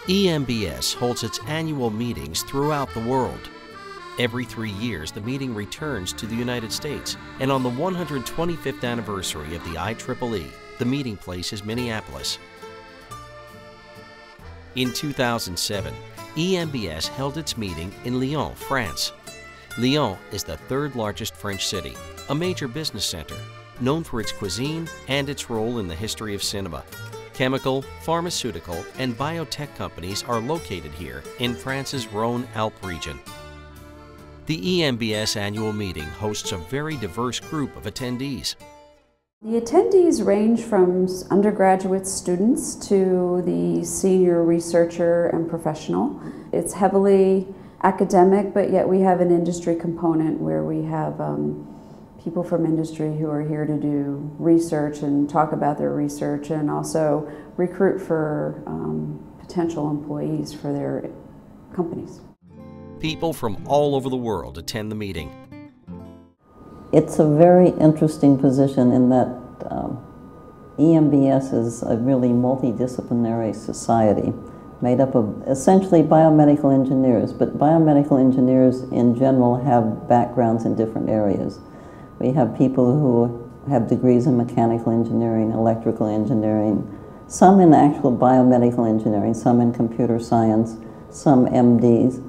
EMBS holds its annual meetings throughout the world. Every 3 years, the meeting returns to the United States, and on the 125th anniversary of the IEEE, the meeting place is Minneapolis. In 2007, EMBS held its meeting in Lyon, France. Lyon is the third largest French city, a major business center, known for its cuisine and its role in the history of cinema. Chemical, pharmaceutical, and biotech companies are located here in France's Rhône-Alpes region. The EMBS annual meeting hosts a very diverse group of attendees. The attendees range from undergraduate students to the senior researcher and professional. It's heavily academic, but yet we have an industry component where we have people from industry who are here to do research and talk about their research, and also recruit for potential employees for their companies. People from all over the world attend the meeting. It's a very interesting position in that EMBS is a really multidisciplinary society made up of essentially biomedical engineers, but biomedical engineers in general have backgrounds in different areas. We have people who have degrees in mechanical engineering, electrical engineering, some in actual biomedical engineering, some in computer science, some MDs.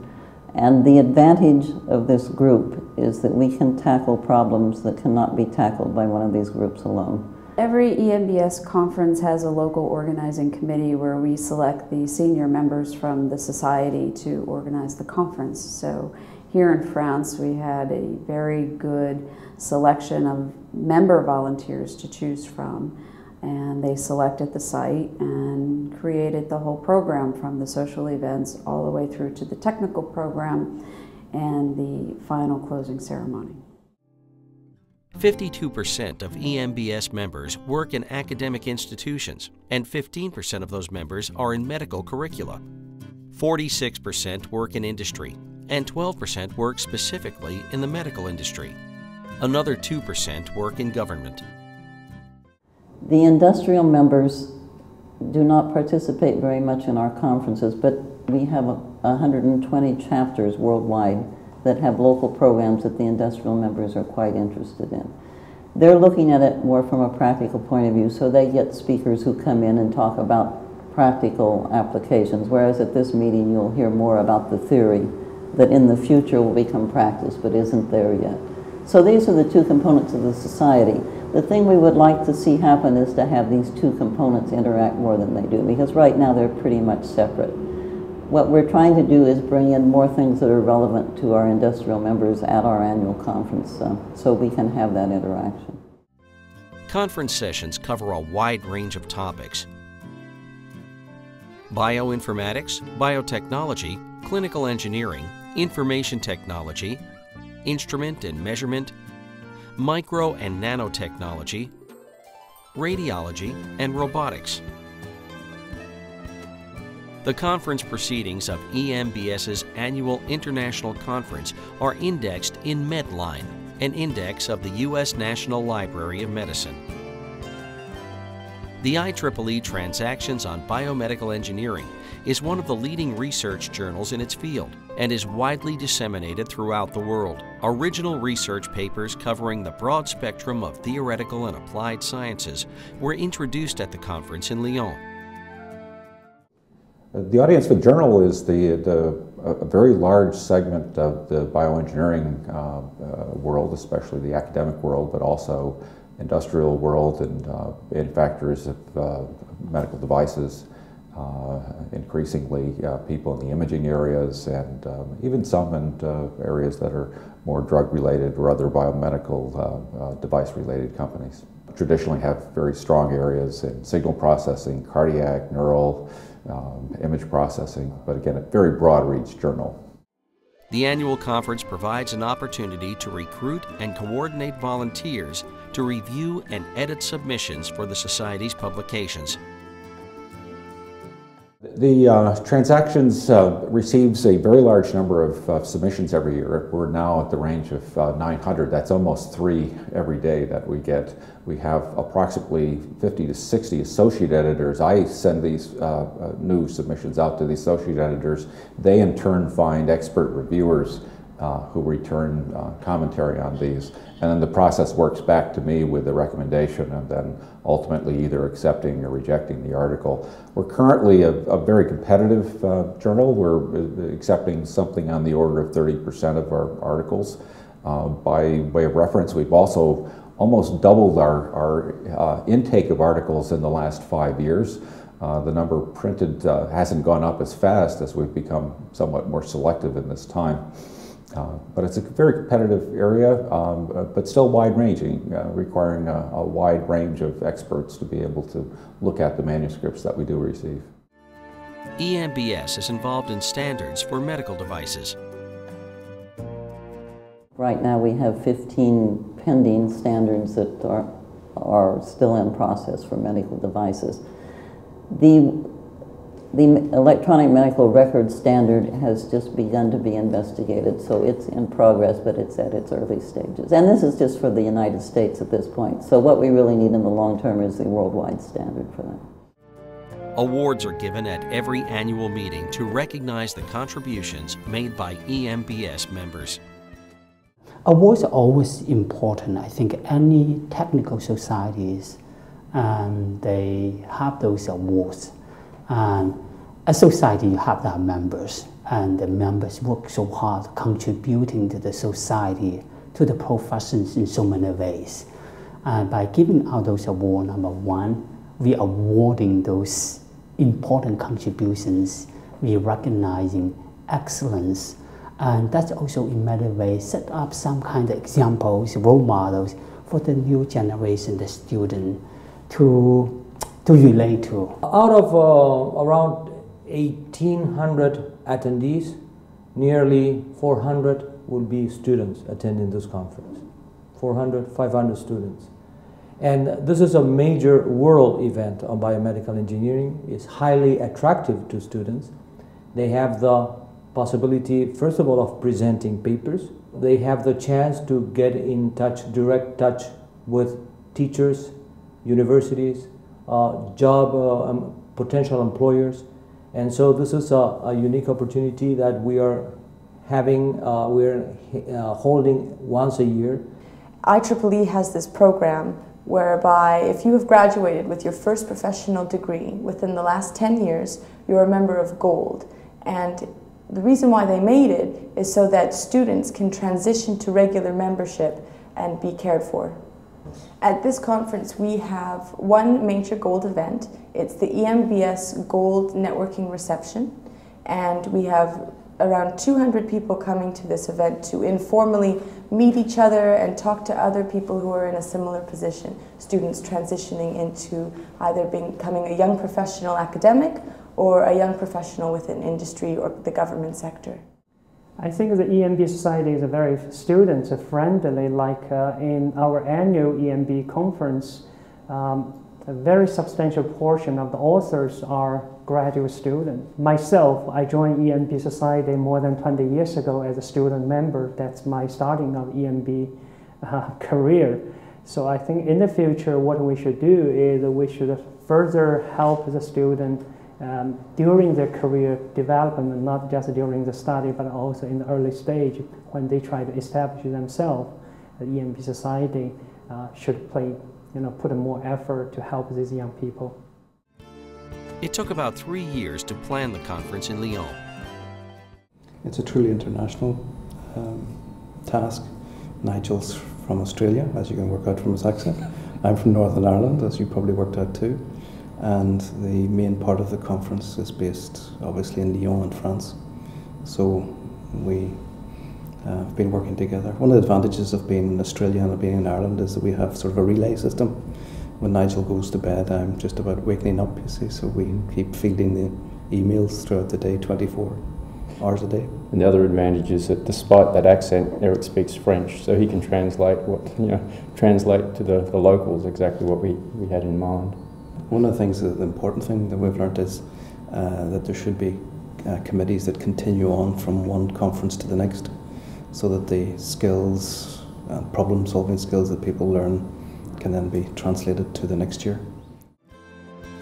And the advantage of this group is that we can tackle problems that cannot be tackled by one of these groups alone. Every EMBS conference has a local organizing committee where we select the senior members from the society to organize the conference. So here in France, we had a very good selection of member volunteers to choose from, and they selected the site and created the whole program, from the social events all the way through to the technical program and the final closing ceremony. 52% of EMBS members work in academic institutions, and 15% of those members are in medical curricula. 46% work in industry, and 12% work specifically in the medical industry. Another 2% work in government. The industrial members do not participate very much in our conferences, but we have 120 chapters worldwide that have local programs that the industrial members are quite interested in. They're looking at it more from a practical point of view, so they get speakers who come in and talk about practical applications, whereas at this meeting you'll hear more about the theory that in the future will become practice but isn't there yet. So these are the two components of the society. The thing we would like to see happen is to have these two components interact more than they do, because right now they're pretty much separate. What we're trying to do is bring in more things that are relevant to our industrial members at our annual conference, so we can have that interaction. Conference sessions cover a wide range of topics: bioinformatics, biotechnology, clinical engineering, information technology, instrument and measurement, micro and nanotechnology, radiology, and robotics. The conference proceedings of EMBS's annual international conference are indexed in Medline, an index of the U.S. National Library of Medicine. The IEEE Transactions on Biomedical Engineering is one of the leading research journals in its field and is widely disseminated throughout the world. Original research papers covering the broad spectrum of theoretical and applied sciences were introduced at the conference in Lyon. The audience for the journal is a very large segment of the bioengineering world, especially the academic world, but also industrial world and manufacturers of medical devices, increasingly people in the imaging areas, and even some in areas that are more drug-related or other biomedical device-related companies. Traditionally have very strong areas in signal processing, cardiac, neural, image processing, but again, a very broad-reach journal. The annual conference provides an opportunity to recruit and coordinate volunteers to review and edit submissions for the Society's publications. The transactions receives a very large number of submissions every year. We're now at the range of 900. That's almost 3 every day that we get. We have approximately 50 to 60 associate editors. I send these new submissions out to the associate editors. They in turn find expert reviewers who return commentary on these. And then the process works back to me with the recommendation and then ultimately either accepting or rejecting the article. We're currently a very competitive journal. We're accepting something on the order of 30% of our articles. By way of reference, we've also almost doubled our intake of articles in the last 5 years. The number printed hasn't gone up as fast as we've become somewhat more selective in this time. But it's a very competitive area, but still wide-ranging, requiring a wide range of experts to be able to look at the manuscripts that we do receive. EMBS is involved in standards for medical devices. Right now we have 15 pending standards that are still in process for medical devices. The electronic medical record standard has just begun to be investigated, so it's in progress, but it's at its early stages. And this is just for the United States at this point. So what we really need in the long term is the worldwide standard for that. Awards are given at every annual meeting to recognize the contributions made by EMBS members. Awards are always important. I think any technical societies, they have those awards. And a society, you have that members, and the members work so hard contributing to the society, to the professions in so many ways. And by giving out those awards, number one, we are awarding those important contributions, we recognizing excellence, and that's also in many ways set up some kind of examples, role models for the new generation, the student, to relate to. Out of around 1,800 attendees, nearly 400 will be students attending this conference. 400, 500 students. And this is a major world event on biomedical engineering. It's highly attractive to students. They have the possibility, first of all, of presenting papers. They have the chance to get in touch, direct touch with teachers, universities, potential employers, and so this is a unique opportunity that we are having. We're holding once a year. IEEE has this program whereby if you have graduated with your first professional degree within the last 10 years, you're a member of Gold. And the reason why they made it is so that students can transition to regular membership and be cared for. At this conference, we have one major Gold event. It's the EMBS Gold Networking Reception, and we have around 200 people coming to this event to informally meet each other and talk to other people who are in a similar position, students transitioning into either becoming a young professional academic or a young professional within industry or the government sector. I think the EMB Society is a very student-friendly, like in our annual EMB conference, a very substantial portion of the authors are graduate students. Myself, I joined EMB Society more than 20 years ago as a student member. That's my starting of EMB career. So I think in the future what we should do is we should further help the student during their career development, not just during the study, but also in the early stage when they try to establish themselves. The EMB Society should put in more effort to help these young people. It took about 3 years to plan the conference in Lyon. It's a truly international task. Nigel's from Australia, as you can work out from his accent. I'm from Northern Ireland, as you probably worked out too. And the main part of the conference is based obviously in Lyon in France. So we have been working together. One of the advantages of being in Australia and being in Ireland is that we have sort of a relay system. When Nigel goes to bed, I'm just about waking up, you see, so we keep feeding the emails throughout the day, 24 hours a day. And the other advantage is that despite that accent, Eric speaks French, so he can translate translate to the locals exactly what we had in mind. One of the things, the important thing that we've learned is that there should be committees that continue on from one conference to the next, so that the skills and problem-solving skills that people learn can then be translated to the next year.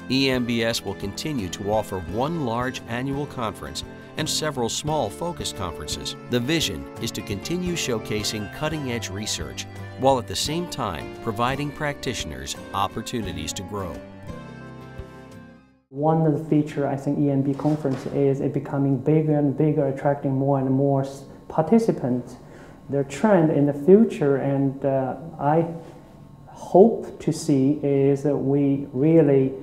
EMBS will continue to offer one large annual conference and several small focused conferences. The vision is to continue showcasing cutting-edge research while at the same time providing practitioners opportunities to grow. One of the features I think EMB conference is it becoming bigger and bigger, attracting more and more participants. The trend in the future, and I hope to see, is that we really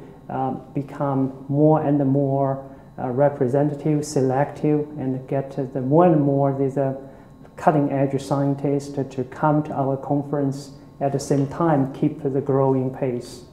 become more and more representative, selective, and get the more and more these cutting-edge scientists to come to our conference at the same time keep the growing pace.